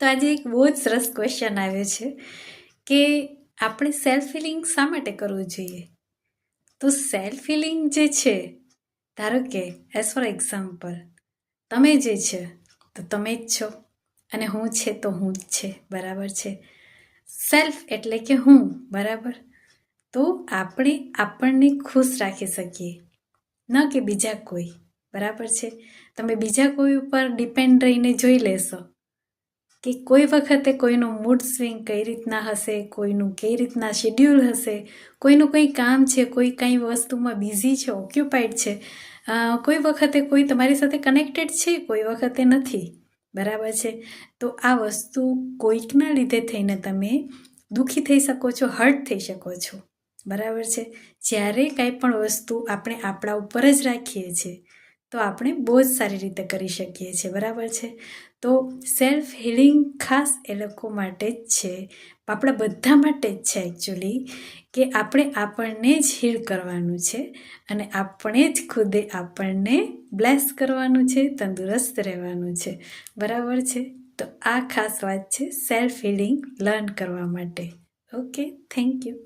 તો આજે એક બહુ જ સરસ ક્વેશ્ચન આવ્યો છે કે આપણે સેલ્ફ હિલિંગ શા માટે કરવું જોઈએ. તો સેલ્ફ હિલિંગ જે છે, ધારો કે એઝ ફોર એક્ઝામ્પલ તમે જે છે તો તમે જ છો અને હું છે તો હું જ છે, બરાબર છે. સેલ્ફ એટલે કે હું, બરાબર. તો આપણે આપણને ખુશ રાખી શકીએ, ન કે બીજા કોઈ, બરાબર છે. તમે બીજા કોઈ ઉપર ડિપેન્ડ રહીને જોઈ લેશો કે કોઈ વખતે કોઈનું મૂડ સ્વિંગ કઈ રીતના હશે, કોઈનું કઈ રીતના શેડ્યુલ હશે, કોઈનું કંઈ કામ છે, કોઈ કંઈ વસ્તુમાં બિઝી છે, ઓક્યુપાઈડ છે, કોઈ વખતે કોઈ તમારી સાથે કનેક્ટેડ છે, કોઈ વખતે નથી, બરાબર છે. તો આ વસ્તુ કોઈકના લીધે થઈને તમે દુઃખી થઈ શકો છો, હર્ટ થઈ શકો છો, બરાબર છે. જ્યારે કાંઈ પણ વસ્તુ આપણે આપણા ઉપર જ રાખીએ છીએ તો આપણે બહુ જ સારી રીતે કરી શકીએ છીએ, બરાબર છે. તો સેલ્ફ હિલિંગ ખાસ એ લોકો માટે જ છે, આપણા બધા માટે જ છે એકચ્યુઅલી, કે આપણે આપણને જ હીલ કરવાનું છે અને આપણે જ ખુદે આપણને બ્લેસ કરવાનું છે, તંદુરસ્ત રહેવાનું છે, બરાબર છે. તો આ ખાસ વાત છે સેલ્ફ હિલિંગ લર્ન કરવા માટે. Okay, thank you.